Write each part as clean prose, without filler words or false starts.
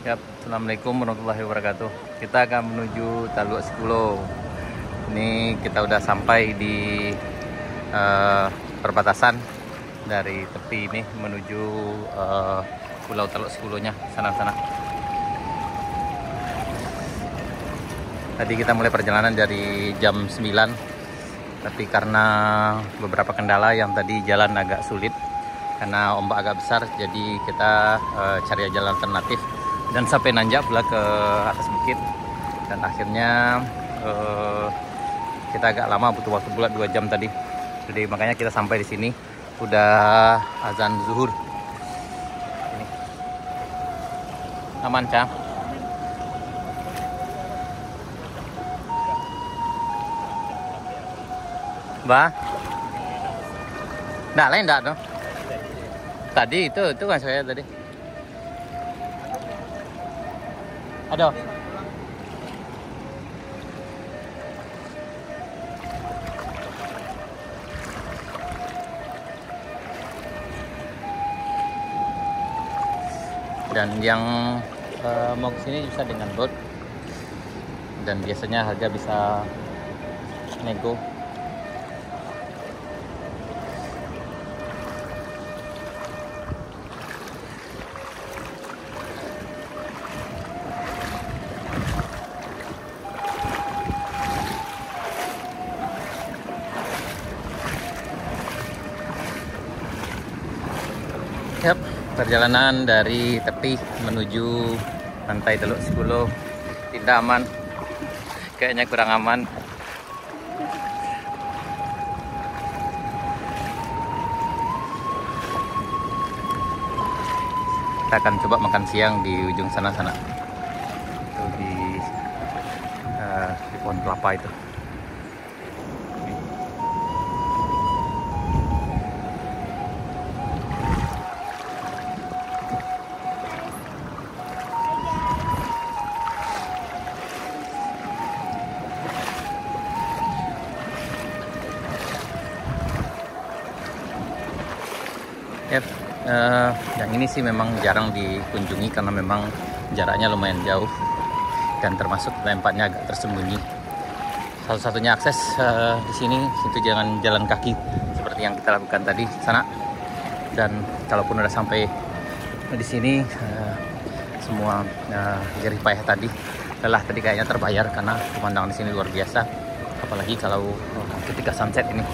Ya, Assalamualaikum warahmatullahi wabarakatuh. Kita akan menuju Taluk Sikulo. Ini kita udah sampai di perbatasan dari tepi ini menuju Pulau Taluk Sikulonya, sana-sana. Tadi kita mulai perjalanan dari jam 9, tapi karena beberapa kendala yang tadi jalan agak sulit karena ombak agak besar, jadi kita cari jalan alternatif dan sampai nanjak pula ke atas bukit, dan akhirnya kita agak lama, butuh waktu pula 2 jam tadi. Jadi makanya kita sampai di sini udah azan zuhur. Ini aman, Cang? Bah? Nggak lain nggak tuh? Tadi itu kan saya tadi. Aduh. Dan yang mau kesini bisa dengan boat, dan biasanya harga bisa nego. Yap, perjalanan dari tepi menuju pantai Teluk Sikulo tidak aman, kayaknya kurang aman. Kita akan coba makan siang di ujung sana-sana, itu di pohon kelapa itu. Yep. Yang ini sih memang jarang dikunjungi karena memang jaraknya lumayan jauh dan termasuk tempatnya agak tersembunyi. Satu-satunya akses di sini itu jangan jalan kaki seperti yang kita lakukan tadi sana. Dan kalaupun udah sampai di sini, semua jerih payah tadi, lelah tadi kayaknya terbayar karena pemandangan di sini luar biasa. Apalagi kalau ketika sunset ini.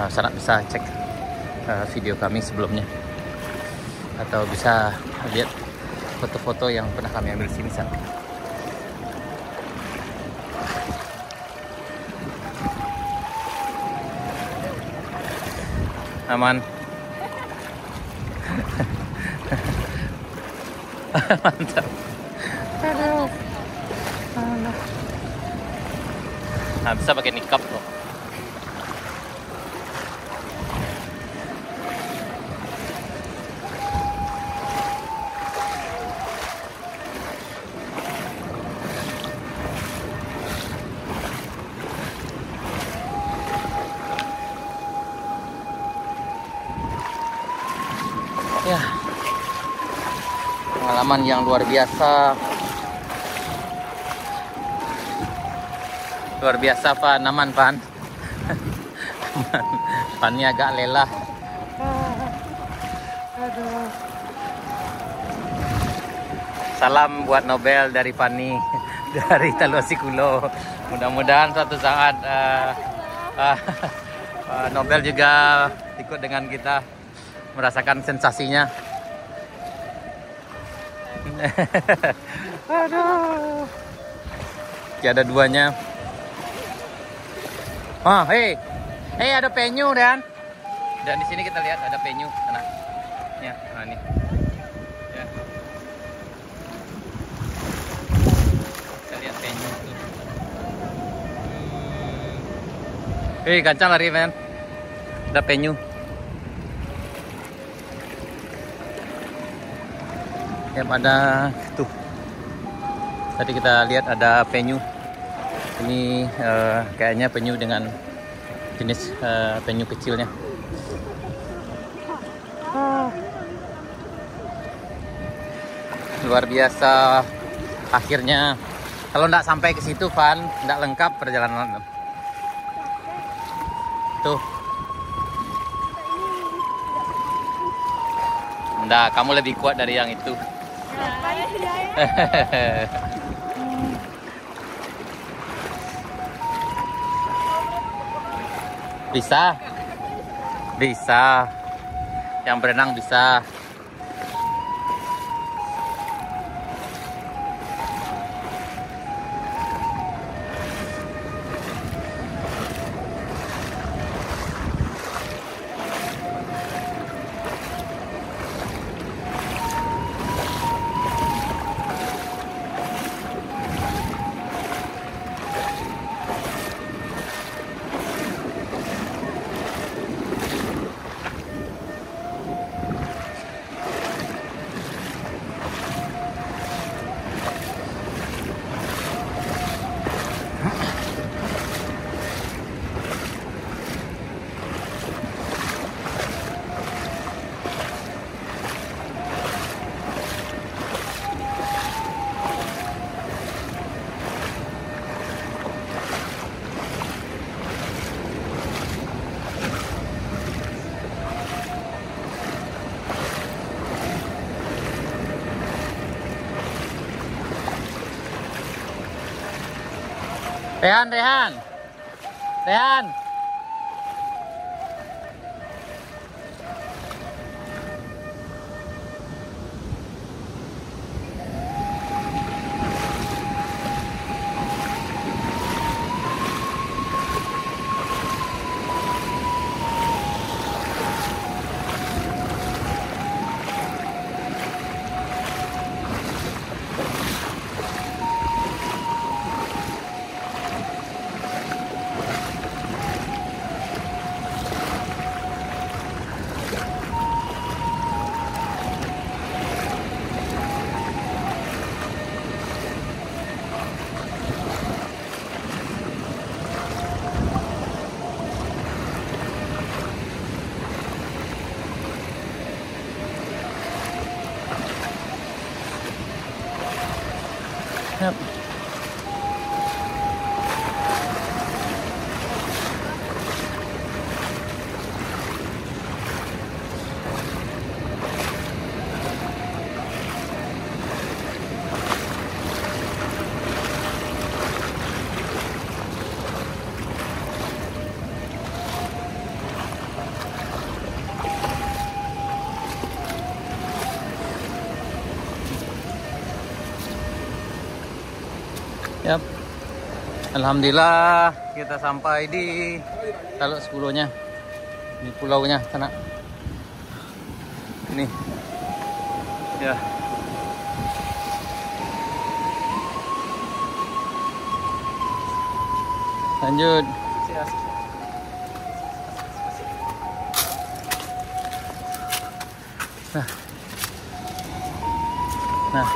Sangat bisa cek video kami sebelumnya, atau bisa lihat foto-foto yang pernah kami ambil di sini. Aman. Mantap. Nah, bisa pakai nikab loh. Ya, pengalaman yang luar biasa. Luar biasa, Pan. Aman, Pan. Pannya agak lelah. Aduh. Salam buat Nobel dari Pani, dari Taluk Sikulo. Mudah-mudahan suatu saat Nobel juga ikut dengan kita merasakan sensasinya. Aduh. Tiada duanya. Oh, hey, ada penyu dan di sini kita lihat ada penyu, sana. Ya, nah ini. Ya. Kita lihat penyu. Hei, kancang lari, men. Ada penyu. Ya, ada tuh. Tadi kita lihat ada penyu. Ini kayaknya penyu dengan jenis penyu kecilnya. luar biasa. Akhirnya kalau nggak sampai ke situ Van, nggak lengkap perjalanan. Tuh. Nggak, kamu lebih kuat dari yang itu. Bisa. Bisa. Yang berenang bisa. Rehan, Rehan. Rehan. Yep. Yap. Alhamdulillah kita sampai di Taluk 10-nya. Di pulaunya sana. Ini. Ya. Lanjut. Nah.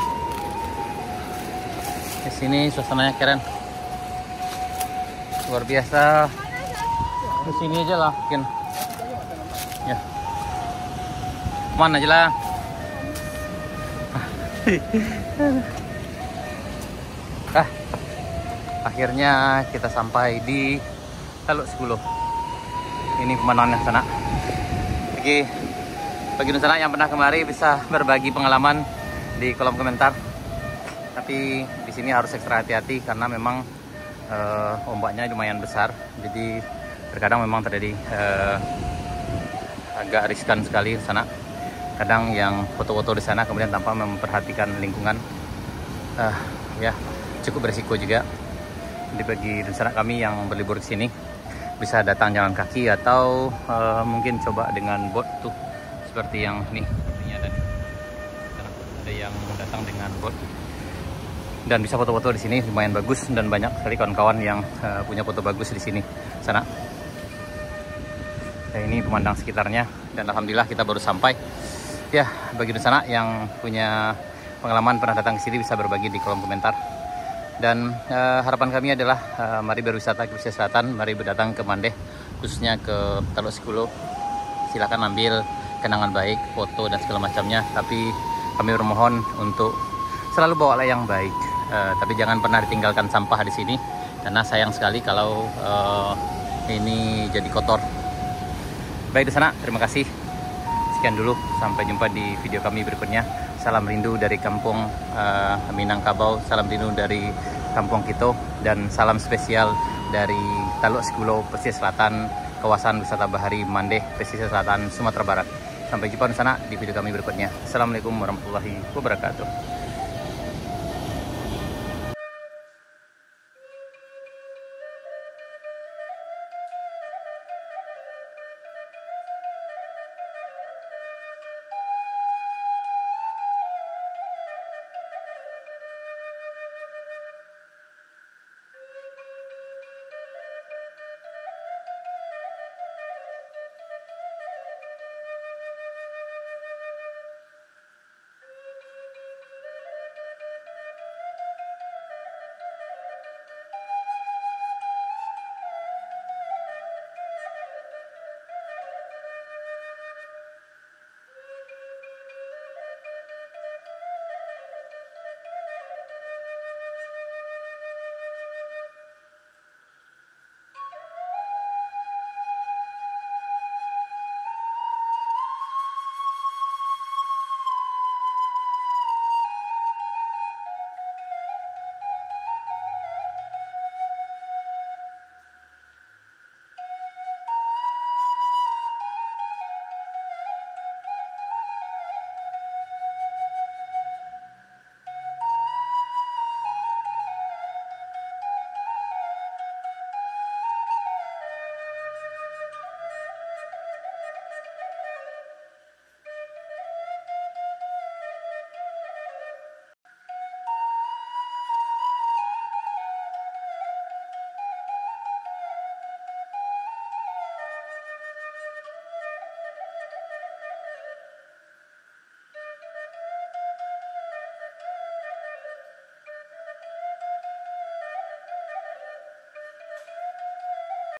Di sini suasananya keren, luar biasa. Di sini aja lah, mungkin. Ya, mana aja lah. Akhirnya kita sampai di Taluk 10. Ini pemandangan sana. Bagi sana yang pernah kemari bisa berbagi pengalaman di kolom komentar. Tapi di sini harus ekstra hati-hati karena memang ombaknya lumayan besar. Jadi terkadang memang terjadi agak riskan sekali di sana. Kadang yang foto-foto di sana kemudian tanpa memperhatikan lingkungan, ya cukup berisiko juga. Jadi bagi rencana kami yang berlibur ke sini bisa datang jalan kaki atau mungkin coba dengan boat tuh seperti yang nih. Ada yang datang dengan boat. Dan bisa foto-foto di sini lumayan bagus dan banyak sekali kawan-kawan yang punya foto bagus di sini sana. Nah, ini pemandang sekitarnya dan alhamdulillah kita baru sampai. Ya, bagi di sana yang punya pengalaman pernah datang ke sini bisa berbagi di kolom komentar. Dan harapan kami adalah mari berwisata ke pesisir selatan, mari berdatang ke Mandeh, khususnya ke Taluk 10. Silakan ambil kenangan baik, foto dan segala macamnya. Tapi kami bermohon untuk selalu bawalah yang baik. Tapi jangan pernah ditinggalkan sampah di sini, karena sayang sekali kalau ini jadi kotor. Baik di sana, terima kasih. Sekian dulu, sampai jumpa di video kami berikutnya. Salam rindu dari kampung Minangkabau, salam rindu dari kampung Kito, dan salam spesial dari Taluk Sekulo, Pesisir Selatan, kawasan wisata Bahari Mandeh, Pesisir Selatan, Sumatera Barat. Sampai jumpa di sana di video kami berikutnya. Assalamualaikum warahmatullahi wabarakatuh.